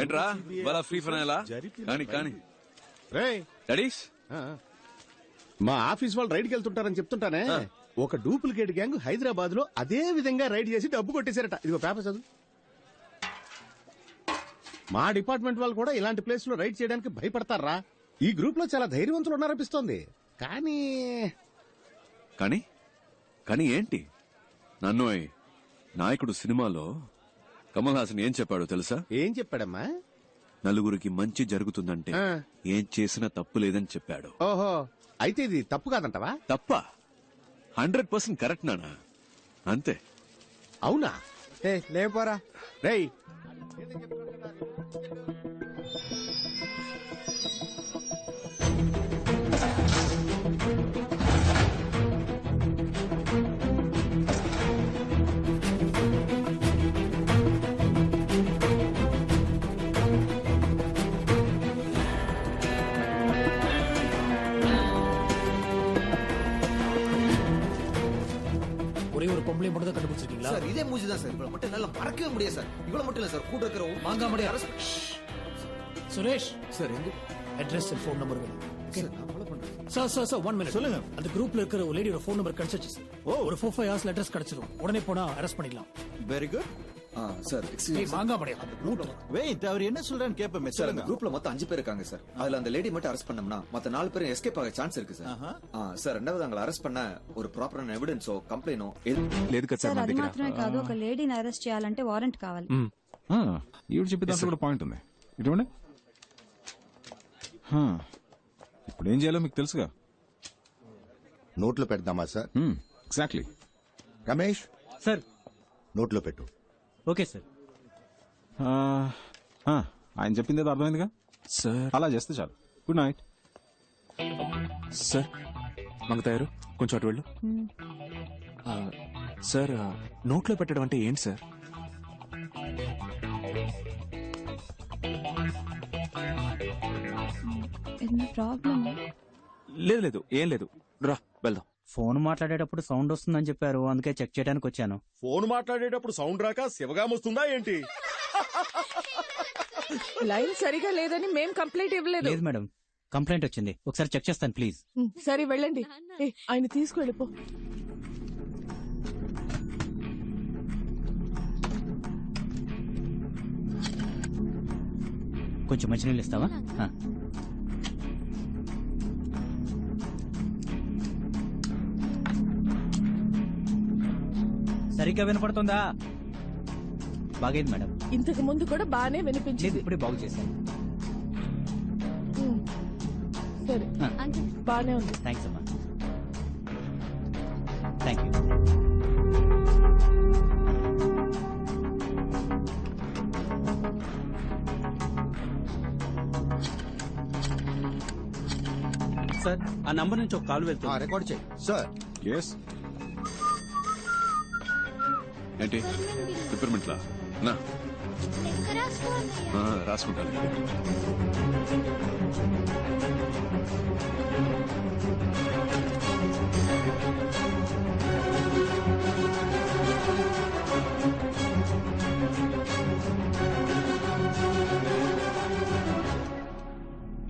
ఏంట్రా ఇవాళ ఫ్రీ ఫైనలా కానీ కానీ డాడీస్ మా ఆఫీస్ వాళ్ళు రైడ్కి వెళ్తుంటారని చెప్తుంటానే. ఒక డూప్లికేట్ గ్యాంగ్ హైదరాబాద్ లో అదే విధంగా రైడ్ చేసి డబ్బు కొట్టేశారట. ఇదిగో పేపర్ చదువు. మా డిపార్ట్మెంట్ వాళ్ళు కూడా ఇలాంటి ప్లేస్ లో రైడ్ చేయడానికి భయపడతారా? ఈ గ్రూప్ లో చాలా ధైర్యవంతులు ఉన్నారనిపిస్తోంది. కానీ కానీ కానీ ఏంటి? నన్ను నాయకుడు సినిమాలో కమల్ హాసన్ ఏం చెప్పాడో తెలుసా? ఏం చెప్పాడమ్మా? నలుగురికి మంచి జరుగుతుందంటే ఏం చేసినా తప్పు లేదని చెప్పాడు. ఓహో, అయితే ఇది తప్పు కాదంటవా? తప్ప 100% కరెక్ట్ నానా. అంతే. అవునా? లేపోరా రేయ్, ஒரே ஒரு பொம்பளை மட்டும் தான் கண்டுபிடிச்சிருக்கீங்களா? சார் இதே மூஞ்சி தான் சார். இவ்வளவு மட்டும் என்னால மறக்கவே முடியாது சார். இவ்வளவு மட்டும் இல்ல சார், கூட இருக்கிற மாங்காமடி சுரேஷ் சார் எங்க அட்ரஸ் அண்ட் ஃபோன் நம்பர் வேணும். சார் நான் ஃபாலோ பண்றேன். சார் 1 மினிட் சொல்லுங்க. அந்த குரூப்ல இருக்கிற ஒரு லேடியோட ஃபோன் நம்பர் கிடைச்சிச்சு சார். ஒரு 4-5 ஹவர்ஸ்ல அட்ரஸ் கிடைச்சிரும். உடனே போனா அரெஸ்ட் பண்ணிடலாம். Very good. சார் ஏய் எக்ஸ்கியூஸ் மாங்காமடி ரூட் வெயிட், அவர் என்ன சொல்றான்னு கேப்பமே. சார் அந்த குரூப்ல மொத்தம் 5 பேர் இருக்காங்க சார். அதுல அந்த லேடி மட்டும் அரெஸ்ட் பண்ணோம்னா மத்த 4 பேரும் எஸ்கேப் ஆக சான்ஸ் இருக்கு சார். சார் ரெண்டாவது அவங்களை அரெஸ்ட் பண்ண ஒரு ப்ராப்பரான ఎవిడెన్సో కంప్లైనో లేదు కదా సార్ సార్ నా అది దగ్గర. మాత్రమే కాదు, ఒక లేడీని అరెస్ట్ చేయాలంటే వారెంట్ కావాలి. ఈవిడ చెప్పే దాంట్లో కూడా పాయింట్ ఉంది. ఇటువంటి ఇప్పుడు ఏం చేయాలో మీకు తెలుసుగా. నోట్లో పెడదామా సార్? ఎగ్జాక్ట్లీ. రమేష్ సార్ నోట్లో పెట్టు. Okay sir. ఆయన చెప్పింది ఏదో అర్థమైందిగా సార్. అలా చేస్తే చాలు. Good night sir. మంగ తయారు కొంచెం అటు వెళ్ళు. సార్ నోట్లో పెట్టడం అంటే ఏంటి సార్? ప్రాబ్లం లేదు లేదు ఏం లేదు, రా వెళ్దాం. ఫోన్ మాట్లాడేటప్పుడు సౌండ్ వస్తుందని చెప్పారు, అందుకే చెక్ చేయడానికి వచ్చాను. ఫోన్ మాట్లాడేటప్పుడు సౌండ్ రాక శివగా వస్తుందా ఏంటి? లైన్ సరిగా లేదని మేం కంప్లైంట్ ఇవ్వలేదు. లేదు మేడం, కంప్లైంట్ వచ్చింది. ఒకసారి చెక్ చేస్తాను ప్లీజ్. సరే వెళ్ళండి. ఆయన తీసుకువెళ్ళిపో. కొంచెం మంచినీళ్ళు ఇస్తావా? సరిగ్గా వినపడుతుందా? బాగైంది మేడం. ఇంతకు ముందు కూడా బానే లేదు, వినిపించింది. ఇప్పుడే బాగు చేశాను. సరే బానే ఉంది. థ్యాంక్స్ అమ్మా. Thank you. సార్ ఆ నంబర్ నుంచి ఒక కాల్ వెళ్తుంది. రికార్డ్ చేయి సార్. ఎస్. ఏంటి రిపేర్మెంట్లా? నా రాసుకుంటాను.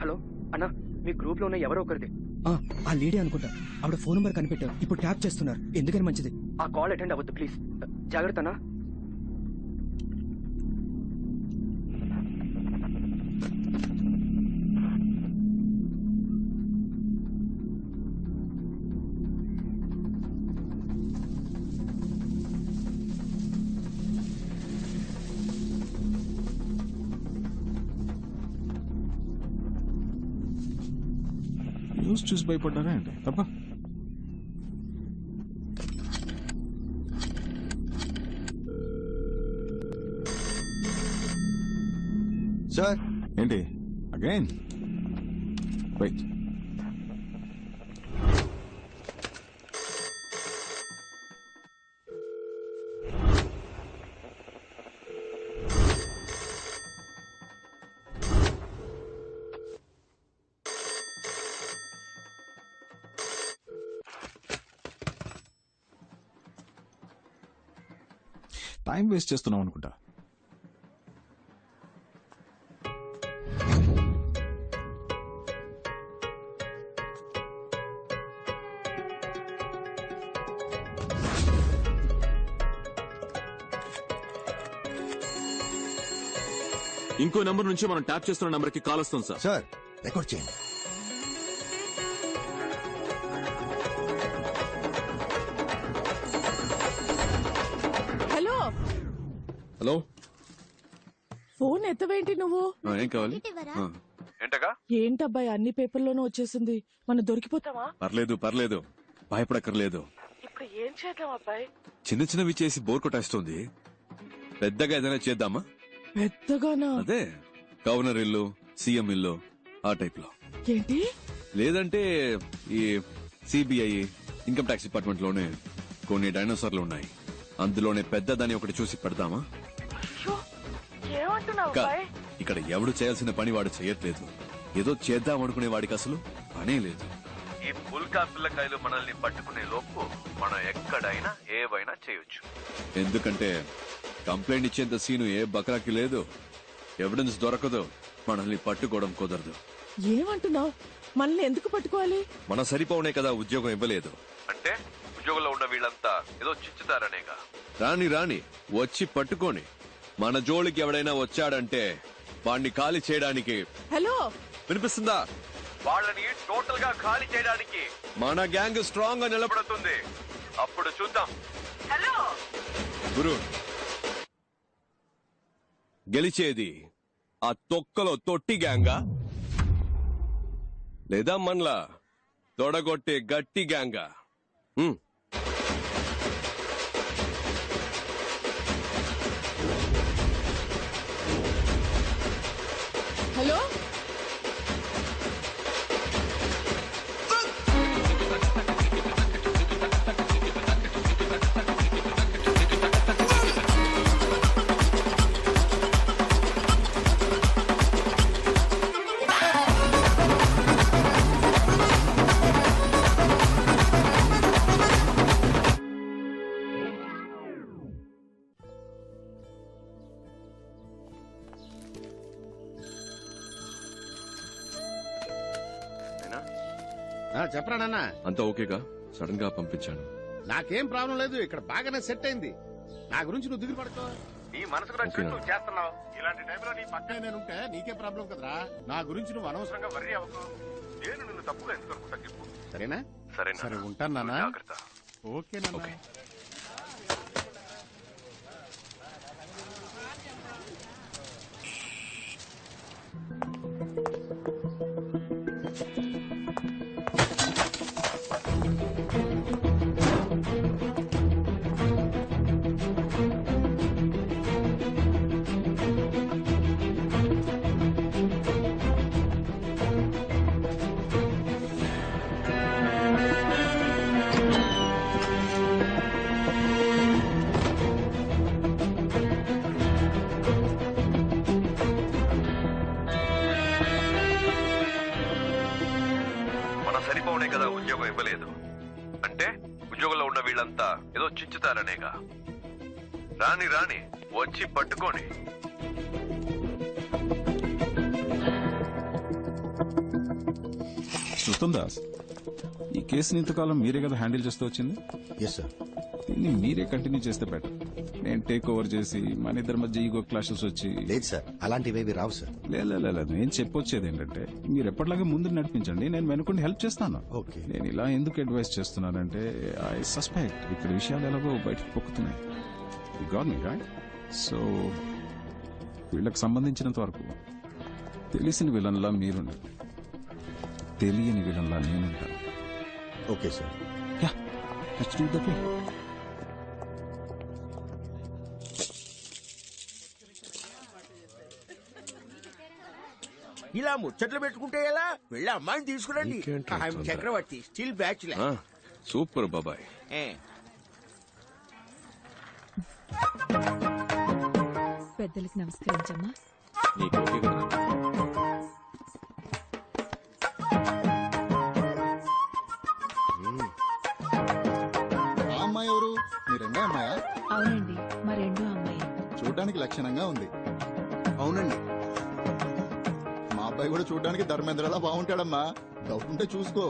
హలో అన్నా, మీ గ్రూప్ లో ఉన్న ఎవరో ఒకరిది. ఆ లేడీ అనుకుంటా. ఆవిడ ఫోన్ నెంబర్ కనిపెట్టారు, ఇప్పుడు ట్యాప్ చేస్తున్నారు. ఎందుకని మంచిది. ఆ కాల్ అటెండ్ అవ్వద్దు ప్లీజ్. జాగ్రత్తనా. న్యూస్ చూసి భయపడ్డారా ఏంటి? తప్ప సార్ ఏంటి అగైన్? వెయిట్. టైం వేస్ట్ చేస్తున్నాం అనుకుంటా. ఇంకో నంబర్ నుంచి మనం ట్యాప్ చేస్తున్న నంబర్ కి కాల్ వస్తుంది సార్. సార్ రికార్డ్ చేయండి. హలో హలో, ఫోన్ ఎత్తవేంటి నువ్వు? ఏం కావాలి? ఏంటబ్బాయి అన్ని పేపర్లోనూ వచ్చేసింది, మనం దొరికిపోతావా? పర్లేదు భయపడక్కర్లేదు. ఇప్పుడు ఏం చేద్దాం అబ్బాయి? చిన్న చిన్నవి చేసి బోర్ కొట్టేస్తుంది. పెద్దగా ఏదైనా చేద్దామా? పెద్దగానా? అదే గవర్నర్ ఇల్లు, సీఎం ఇల్లు, ఆ టైప్ లో. ఏంటి? లేదంటే ఈ సిబిఐ, ఇన్కమ్ ట్యాక్స్ డిపార్ట్మెంట్ లోనే కొన్ని డైనోసార్లు ఉన్నాయి. అందులోనే పెద్దదాన్ని ఒకటి చూసి పెడదామా? ఏమంటున్నావు కా- ఇక్కడ ఎవడు చేయాల్సిన పని వాడు చేయట్లేదు. ఏదో చేద్దాం అనుకునే వాడికి అసలు పనే లేదు. ఈ పుల్కా పిల్లకాయలు మనల్ని పట్టుకునే లోపు మనం ఎక్కడైనా ఏవైనా చేయొచ్చు. ఎందుకంటే కంప్లైంట్ ఇచ్చేంత సీను ఏ బకరాకి లేదు. ఎవిడెన్స్ దొరకదు, మనల్ని పట్టుకోవడం కుదరదు. ఏమంటున్నావు? మనల్ని ఎందుకు పట్టుకోవాలి? మన సరిపోనే కదా ఉద్యోగం ఇవ్వలేదు అంటే ఉద్యోగంలో ఉన్న వీళ్ళంతా ఏదో చిచ్చుతారనేగా. రాని వచ్చి పట్టుకొని మన జోలికి ఎవడైనా వచ్చాడంటే వాణ్ణి ఖాళీ చేయడానికి. హలో వినిపిస్తుందా? వాళ్ళని టోటల్ గా ఖాళీ చేయడానికి మన గ్యాంగ్ స్ట్రాంగ్ గా నిలబడుతుంది. అప్పుడు చూద్దాం. హలో గురు, గెలిచేది ఆ తొక్కలో తొట్టి గ్యాంగా లేదా మనలా తొడగొట్టే గట్టి గ్యాంగా? హలో చెప్పరా నాన్న? అంతా ఓకేగా? సడన్ గా పంపించాను. నాకేం ప్రాబ్లం లేదు, ఇక్కడ బాగానే సెట్ అయింది. నా గురించి నువ్వు దిగులు పడుకో. నీ మనసుకు నచ్చినట్టు నువ్వు చేస్తున్నావు. ఇలాంటి టైంలో నీ పక్కనే నేనుంటే నీకే ప్రాబ్లం కదరా. నా గురించి నువ్వు అనవసరంగా వర్రీ అవ్వకు. నేను నిన్ను తప్పుగా ఎందుకు తగ్గిపో. సరేనా? సరే ఉంటాను నాన్న. ఓకే నాన్న. సరిపోనే కదా ఉద్యోగం ఇవ్వలేదు అంటే ఉద్యోగంలో ఉన్న వీళ్ళంతా ఏదో చిచ్చుతారనేగా. రాని వచ్చి పట్టుకోని. చూస్తాం దాస్, ఈ కేసుని ఇంతకాలం మీరే కదా హ్యాండిల్ చేస్తూ వచ్చింది. Yes sir. దీన్ని మీరే కంటిన్యూ చేస్తే బెటర్. నేను టేక్ ఓవర్ చేసి మన ఇద్దరి మధ్య ఈగో క్లాషెస్ వచ్చి. లేదు సార్, అలాంటివేవి రావు సార్. లేదు నేను చెప్పొచ్చేది ఏంటంటే మీరు ఎప్పటిలాగే ముందు నడిపించండి, నేను వెనుకుండి హెల్ప్ చేస్తాను. ఓకే. నేను ఇలా ఎందుకు అడ్వైస్ చేస్తున్నానంటే ఐ సస్పెక్ట్ ఇక్కడ విషయాలు ఎలాగో బయటకు పొక్కుతున్నాయి. Got me right? సో వీళ్ళకి సంబంధించినంత వరకు తెలిసిన విలన్లా మీరుండాలి, తెలియని విలన్లా నేనుంటాను. Okay sir. Yeah, let's do the play. ఇలా ముచ్చట్లు పెట్టుకుంటే ఎలా? వెళ్ళి అమ్మాయిని తీసుకురండి. చక్రవర్తి స్టిల్ బ్యాచులర్. సూపర్ బాబాయ్. పెద్దలకి నమస్కరించమ్మా. నీకు ఓకే కదా? అమ్మాయి ఎవరు? మీ రెండే అమ్మాయా? అవునండి, మా రెండో అమ్మాయి. చూడడానికి లక్షణంగా ఉంది. అవునండి, మా అబ్బాయి కూడా చూడడానికి ధర్మేంద్రలా బాగుంటాడమ్మా. డౌట్ ఉంటే చూసుకో.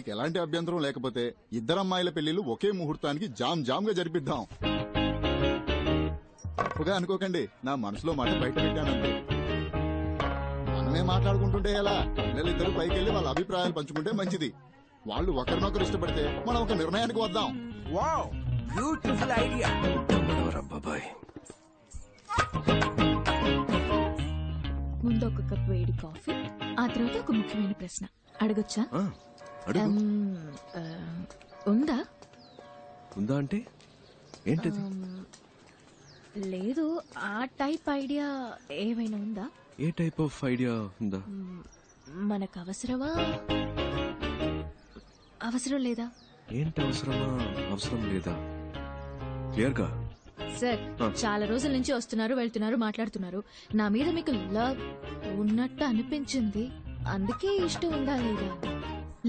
మీకు ఎలాంటి అభ్యంతరం లేకపోతే ఇద్దరు అమ్మాయిల పెళ్లిళ్ళు ఒకే ముహూర్తానికి జామ్ గా జరిపిద్దాం. తప్పుగా అనుకోకండి, నా మనసులో మాట బయట పెట్టానండి. మనమే మాట్లాడుకుంటుంటే ఎలా? పిల్లలిద్దరూ పైకెళ్ళి వాళ్ళ అభిప్రాయాలు పంచుకుంటే మంచిది. వాళ్ళు ఒకరినొకరు ఇష్టపడితే మనం ఒక నిర్ణయానికి వద్దాం. Wow, beautiful idea. బాబాయ్, ముందు ఒక కప్ వేడి కాఫీ, ఆ తర్వాత ఒక ముఖ్యమైన ప్రశ్న అడగొచ్చా? ఉందా? ఉందా అంటే ఏంటిది? లేదు, ఆ టైప్ ఐడియా ఏమైనా ఉందా? ఏ టైప్ ఆఫ్ ఐడియా ఉందా? మనకు అవసరమా, అవసరం లేదా? ఏంటి అవసరమా, అవసరం లేదా? క్లియర్ గా. సార్, చాలా రోజుల నుంచి వస్తున్నారు, వెళ్తున్నారు, మాట్లాడుతున్నారు. నా మీద మీకు లవ్ ఉన్నట్టు అనిపించింది, అందుకే ఇష్టం ఉందా లేదా?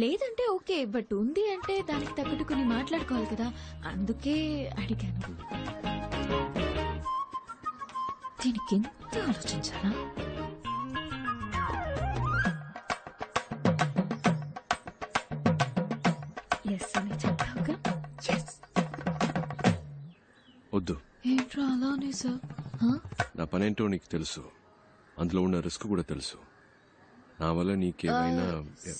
లేదంటే ఓకే, బట్ ఉంది అంటే దానికి తగ్గట్టు కొన్ని మాట్లాడుకోవాలి కదా, అందుకే అడిగాను. దీనికి ఎంత ఆలోచించానా? ఎస్ అని చెప్తావుగా? వద్దు. ఏంట్రా అలానే సార్? నా పనేంటో నీకు తెలుసు, అందులో ఉన్న రిస్క్ కూడా తెలుసు. నా వల్ల నీకేమైనా.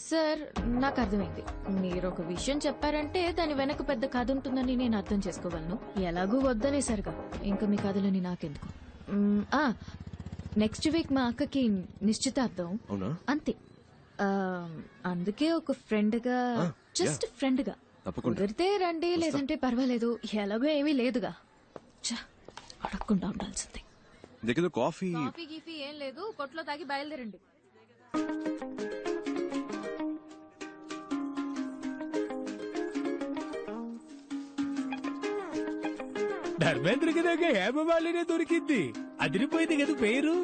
సార్, నాకు అర్థమైంది. మీరు ఒక విషయం చెప్పారంటే దాని వెనక పెద్ద కథ ఉంటుందని నేను అర్థం చేసుకోగలను. ఎలాగూ వద్దనేసరిగా ఇంకా మీ కథలని నాకెందుకు. నెక్స్ట్ వీక్ మా అక్కకి నిశ్చితార్థం. అవునా? అంతే. అందుకే ఒక ఫ్రెండ్ గా, జస్ట్ ఫ్రెండ్ గా కుదిరితే రండి, లేదంటే పర్వాలేదు, ఎలాగో ఏమీ లేదుగా. అడగకుండా ఉండాల్సింది. దగ్గర కాఫీ గీఫీ ఏం లేదు, కొట్లో తాగి బయలుదేరండి. ధర్మేంద్రకి దగ్గర హేమమాలినే దొరికింది, అదిరిపోయింది కదా పేరు.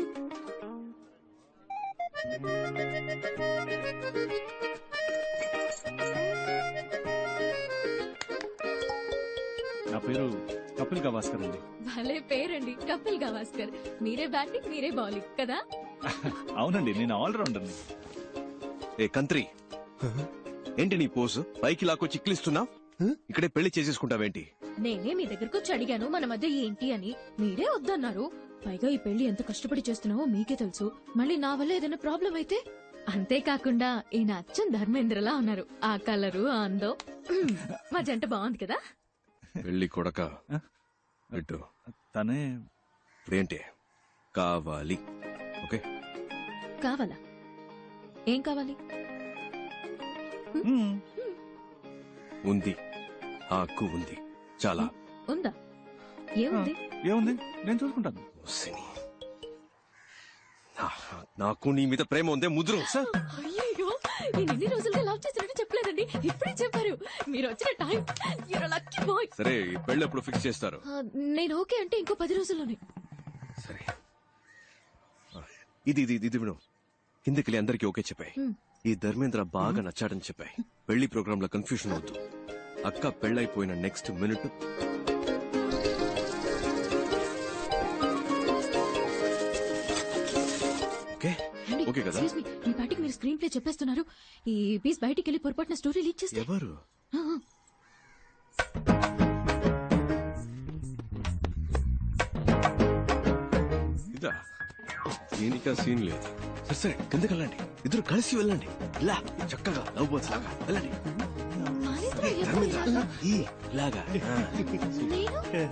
నా పేరు కపిల్ గవాస్కర్ అండి. భలే పేరండి, కపిల్ గవాస్కర్. మీరే బ్యాటింగ్, మీరే బౌలింగ్ కదా? అవునండి, నేను ఆల్రౌండర్. ఏ కంత్రి, ఏంటి నీ పోజు? పైకి లాక్కొచ్చి చిక్లిస్తున్నావు. ఇక్కడే పెళ్లి చేసేసుకుంటావేంటి? నేనే మీ దగ్గరకు వచ్చి అడిగాను మన మధ్య ఏంటి అని, మీరే వద్దన్నారు. పైగా ఈ పెళ్లి ఎంత కష్టపడి చేస్తున్నావో మీకే తెలుసు. మళ్ళీ నా వల్ల ఏదైనా ప్రాబ్లం అయితే? అంతేకాకుండా ఈయన అచ్చం ధర్మేంద్రలా ఉన్నారు. ఆ కలరు, ఆ అందం, మా జంట బాగుంది కదా? పెళ్లి కొడక ఇటు తనే. ఇప్పుడేంటి కావాలి? ఓకే, కావాలా? ఏం కావాలి? ఉంది, హక్కు ఉంది. చాలా ఉందా? ఏముంది? ఏముంది, నేను చూసుకుంటాను. నాకు నీ మీద ప్రేమ ఉందే ముద్రు. అయ్యో, నేను ఎన్ని రోజులుగా లవ్ చేసినట్టు చెప్పలేదండి, ఇప్పుడే చెప్పారు. మీరు వచ్చిన time, you're a lucky boy. సరే, ఈ పెళ్లి ఎప్పుడు ఫిక్స్ చేస్తారు? నేను ఓకే అంటే ఇంకో 10 రోజుల్లోనే. సరే, ఇది ఇది ఇది విను. కిందకి అందరికి ఓకే చెప్పాయి. ఈ ధర్మేంద్ర బాగా నచ్చాడని చెప్పాయి. పెళ్లి ప్రోగ్రామ్ లో కన్ఫ్యూషన్ అవుతూ అక్క పెళ్ళైపోయిన నెక్స్ట్ మినిట్ ఓకే కదా? మీ పార్టీకి మీరు స్క్రీన్ ప్లే చెప్పేస్తున్నారు. ఈ పీస్ బయటికి వెళ్ళి పొరపాటున స్టోరీ లీక్ చేస్తే ఎవరు? ఇదా? దీనికా సీన్ లేదు. సరే సరే, కిందకి వెళ్ళండి, ఇద్దరు కలిసి వెళ్ళండి. ఇలా చక్కగా లవ్ బర్డ్స్ లాగా వెళ్ళండి. ధర్మేంద్ర, ఇలాగా నేను